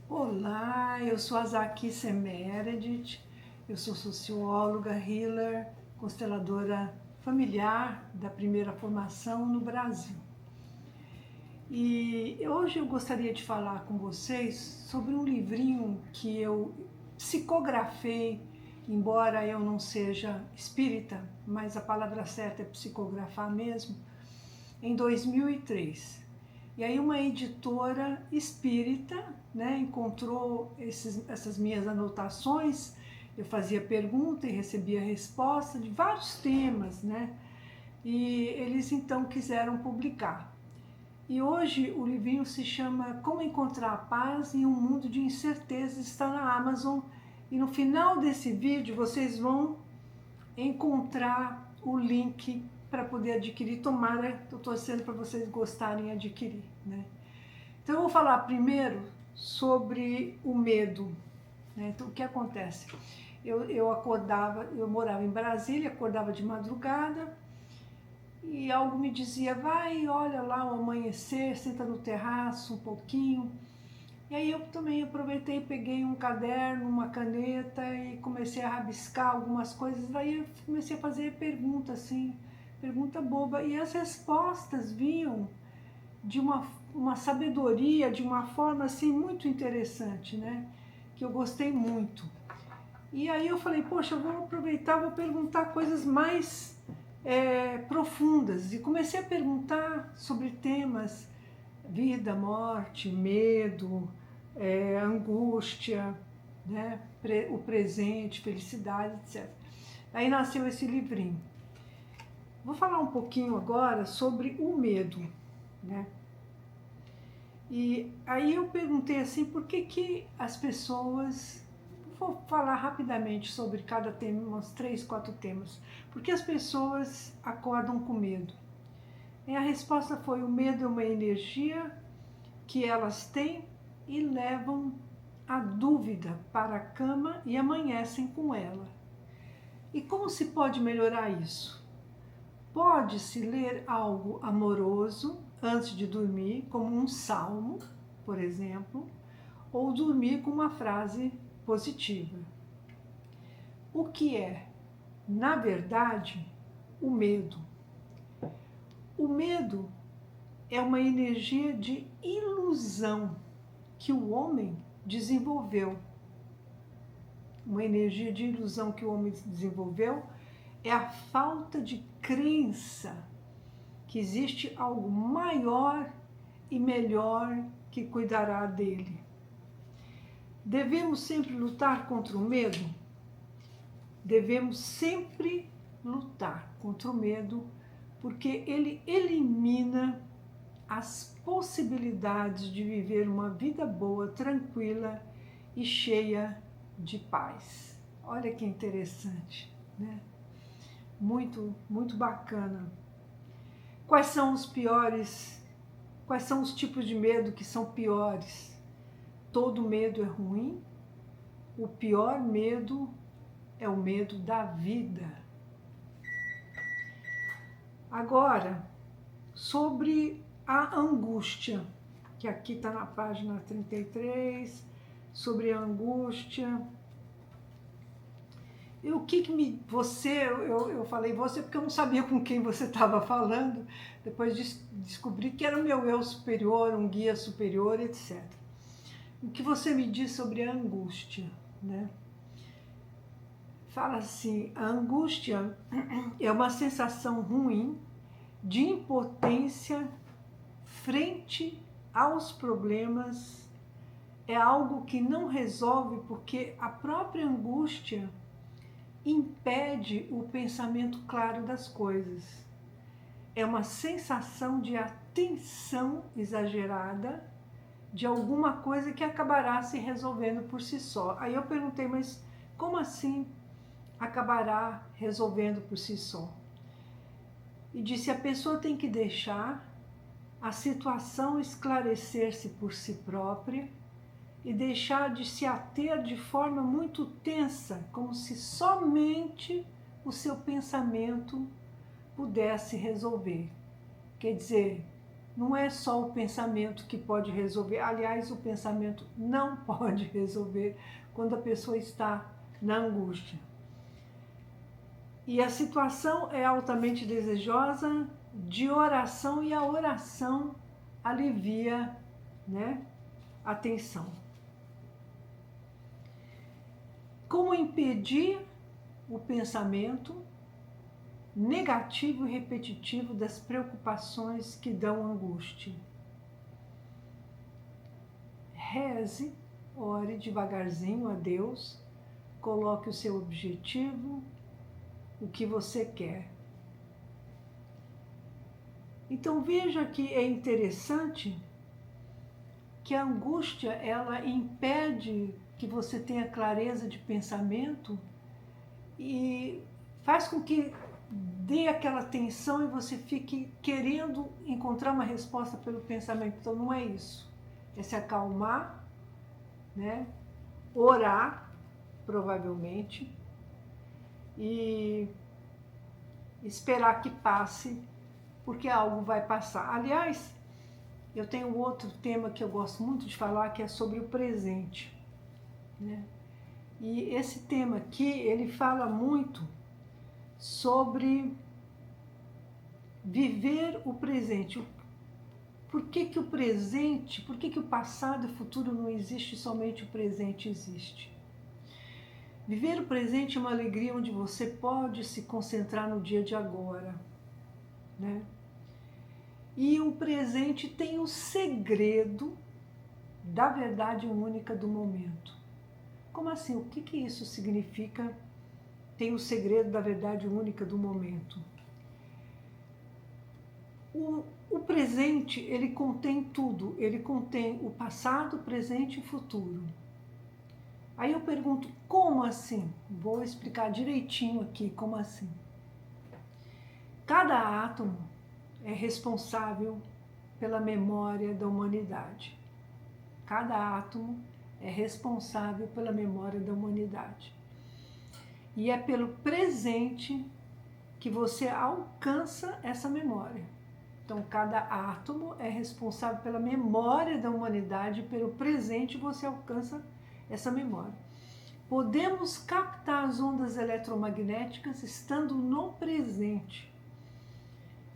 Olá, eu sou a Zakissa Meredith, eu sou socióloga, healer, consteladora familiar da primeira formação no Brasil. E hoje eu gostaria de falar com vocês sobre um livrinho que eu psicografei, embora eu não seja espírita, mas a palavra certa é psicografar mesmo, em 2003. E aí uma editora espírita, né, encontrou essas minhas anotações, eu fazia pergunta e recebia resposta de vários temas, né, e eles então quiseram publicar. E hoje o livrinho se chama Como Encontrar a Paz em um Mundo de Incertezas, está na Amazon, e no final desse vídeo vocês vão encontrar o link para poder adquirir. Tomara, estou torcendo para vocês gostarem e adquirir, né? Então eu vou falar primeiro sobre o medo, né? Então o que acontece? Eu acordava, eu morava em Brasília, acordava de madrugada e algo me dizia, vai, olha lá o amanhecer, senta no terraço um pouquinho. E aí eu também aproveitei, peguei um caderno, uma caneta e comecei a rabiscar algumas coisas. Daí eu comecei a fazer pergunta assim, pergunta boba. E as respostas vinham de uma sabedoria, de uma forma assim muito interessante, né? Que eu gostei muito. E aí eu falei, poxa, eu vou aproveitar, vou perguntar coisas mais profundas. E comecei a perguntar sobre temas vida, morte, medo, angústia, né? O presente, felicidade, etc. Aí nasceu esse livrinho. Vou falar um pouquinho agora sobre o medo, né? E aí eu perguntei assim, por que as pessoas... Vou falar rapidamente sobre cada tema, uns 3, 4 temas. Por que as pessoas acordam com medo? E a resposta foi, o medo é uma energia que elas têm e levam a dúvida para a cama e amanhecem com ela. E como se pode melhorar isso? Pode-se ler algo amoroso antes de dormir, como um salmo, por exemplo, ou dormir com uma frase positiva. O que é, na verdade, o medo? O medo é uma energia de ilusão que o homem desenvolveu. Uma energia de ilusão que o homem desenvolveu é a falta de crença que existe algo maior e melhor que cuidará dele. Devemos sempre lutar contra o medo? Devemos sempre lutar contra o medo, porque ele elimina as possibilidades de viver uma vida boa, tranquila e cheia de paz. Olha que interessante, né? Muito, muito bacana. Quais são os piores? Quais são os tipos de medo que são piores? Todo medo é ruim. O pior medo é o medo da vida. Agora, sobre a angústia, que aqui está na página 33, sobre a angústia. E o que eu falei você porque eu não sabia com quem você estava falando, depois descobri que era o meu eu superior, um guia superior, etc. O que você me diz sobre a angústia, né? Fala assim, a angústia é uma sensação ruim de impotência frente aos problemas, é algo que não resolve porque a própria angústia impede o pensamento claro das coisas. É uma sensação de atenção exagerada de alguma coisa que acabará se resolvendo por si só. Aí eu perguntei, mas como assim acabará resolvendo por si só? E disse, a pessoa tem que deixar a situação esclarecer-se por si própria e deixar de se ater de forma muito tensa, como se somente o seu pensamento pudesse resolver. Quer dizer, não é só o pensamento que pode resolver. Aliás, o pensamento não pode resolver quando a pessoa está na angústia. E a situação é altamente desejosa de oração, e a oração alivia, né, a tensão. Como impedir o pensamento negativo e repetitivo das preocupações que dão angústia? Reze, ore devagarzinho a Deus, coloque o seu objetivo, o que você quer. Então veja que é interessante que a angústia, ela impede que você tenha clareza de pensamento e faz com que dê aquela tensão e você fique querendo encontrar uma resposta pelo pensamento. Então não é isso. É se acalmar, né? Orar, provavelmente, e esperar que passe, porque algo vai passar. Aliás, eu tenho outro tema que eu gosto muito de falar, que é sobre o presente, né? E esse tema aqui, ele fala muito sobre viver o presente. Por que o presente, por que o passado e o futuro não existe, somente o presente existe? Viver o presente é uma alegria onde você pode se concentrar no dia de agora, né? E o presente tem o segredo da verdade única do momento. Como assim? O que isso significa? Tem o segredo da verdade única do momento. O presente, ele contém tudo. Ele contém o passado, o presente e o futuro. Aí eu pergunto, como assim? Vou explicar direitinho aqui como assim. Cada átomo é responsável pela memória da humanidade. Cada átomo é responsável pela memória da humanidade. E é pelo presente que você alcança essa memória. Então, cada átomo é responsável pela memória da humanidade, e pelo presente você alcança essa memória. Podemos captar as ondas eletromagnéticas estando no presente.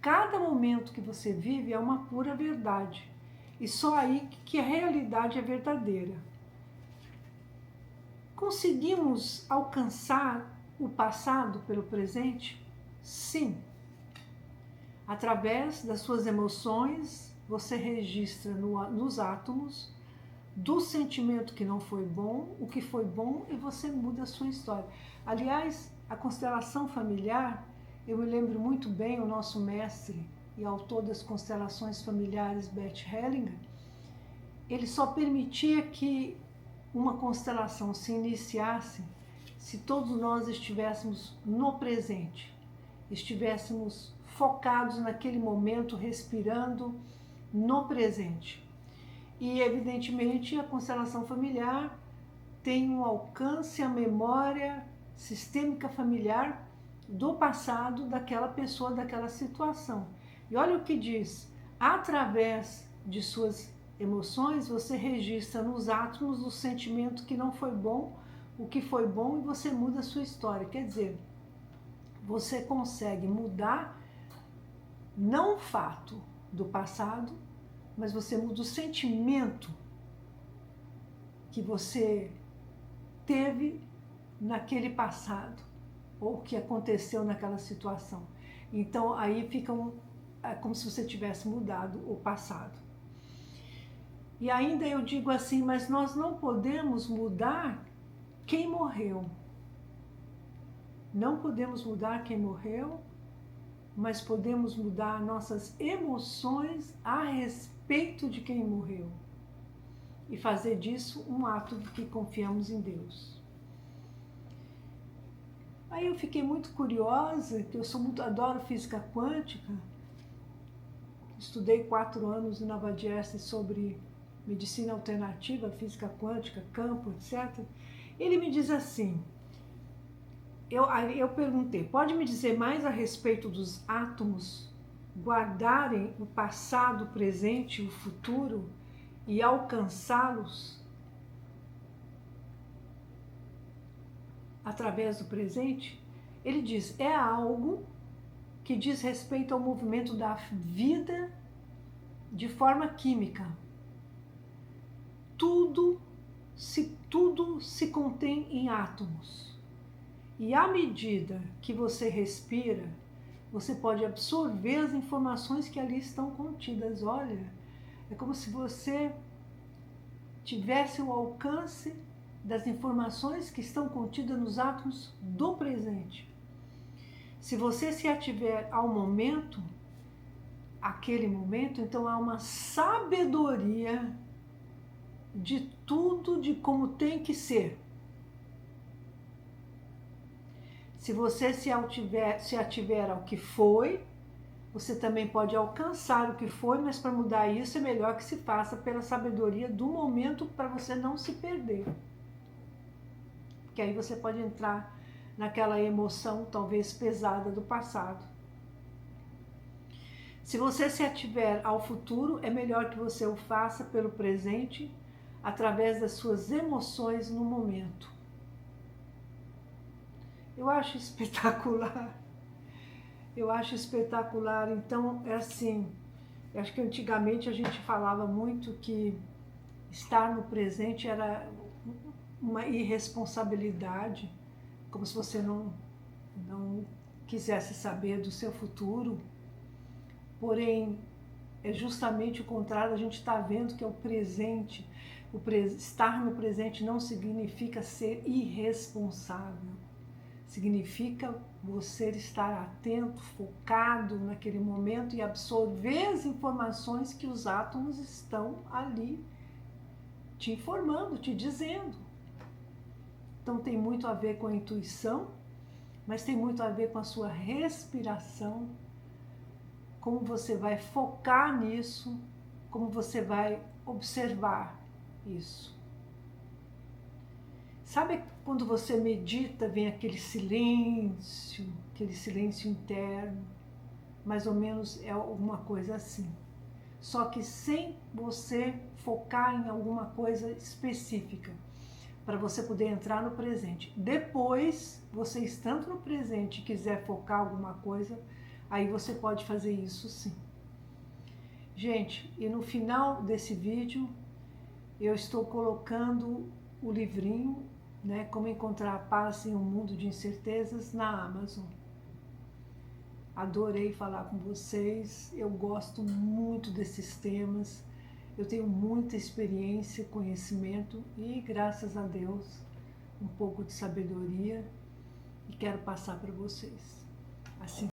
Cada momento que você vive é uma pura verdade. E só aí que a realidade é verdadeira. Conseguimos alcançar o passado pelo presente? Sim. Através das suas emoções, você registra nos átomos do sentimento que não foi bom, o que foi bom, e você muda a sua história. Aliás, a constelação familiar, eu me lembro muito bem, o nosso mestre e autor das constelações familiares, Bert Hellinger, ele só permitia que uma constelação se iniciasse se todos nós estivéssemos no presente, estivéssemos focados naquele momento, respirando no presente. E, evidentemente, a constelação familiar tem um alcance à memória sistêmica familiar do passado daquela pessoa, daquela situação. E olha o que diz, através de suas emoções, você registra nos átomos o sentimento que não foi bom, o que foi bom, e você muda a sua história. Quer dizer, você consegue mudar não o fato do passado, mas você muda o sentimento que você teve naquele passado, ou que aconteceu naquela situação. Então aí fica é como se você tivesse mudado o passado. E ainda eu digo assim, mas nós não podemos mudar quem morreu. Não podemos mudar quem morreu, mas podemos mudar nossas emoções a respeito de quem morreu. E fazer disso um ato de que confiamos em Deus. Aí eu fiquei muito curiosa, que eu adoro física quântica. Estudei 4 anos na Nova Jersey sobre medicina alternativa, física quântica, campo, etc. Ele me diz assim, eu perguntei, pode me dizer mais a respeito dos átomos guardarem o passado, o presente e o futuro e alcançá-los através do presente, ele diz, é algo que diz respeito ao movimento da vida de forma química. Tudo se contém em átomos. E à medida que você respira, você pode absorver as informações que ali estão contidas. Olha, é como se você tivesse o alcance das informações que estão contidas nos átomos do presente. Se você se ativer ao momento, aquele momento, então há uma sabedoria de tudo, de como tem que ser. Se você se ativer ao que foi, você também pode alcançar o que foi, mas para mudar isso é melhor que se faça pela sabedoria do momento, para você não se perder. Porque aí você pode entrar naquela emoção talvez pesada do passado. Se você se ativer ao futuro, é melhor que você o faça pelo presente, através das suas emoções no momento. Eu acho espetacular. Eu acho espetacular. Então, é assim, eu acho que antigamente a gente falava muito que estar no presente era uma irresponsabilidade, como se você não quisesse saber do seu futuro. Porém, é justamente o contrário, a gente está vendo que é o presente. Estar no presente não significa ser irresponsável. Significa você estar atento, focado naquele momento e absorver as informações que os átomos estão ali te informando, te dizendo. Então tem muito a ver com a intuição, mas tem muito a ver com a sua respiração, como você vai focar nisso, como você vai observar isso. Sabe quando você medita, vem aquele silêncio interno, mais ou menos é alguma coisa assim. Só que sem você focar em alguma coisa específica, para você poder entrar no presente. Depois, você estando no presente e quiser focar alguma coisa, aí você pode fazer isso sim. Gente, e no final desse vídeo, eu estou colocando o livrinho, né, Como Encontrar a Paz em um Mundo de Incertezas, na Amazon. Adorei falar com vocês, eu gosto muito desses temas, eu tenho muita experiência, conhecimento e, graças a Deus, um pouco de sabedoria e quero passar para vocês. Assim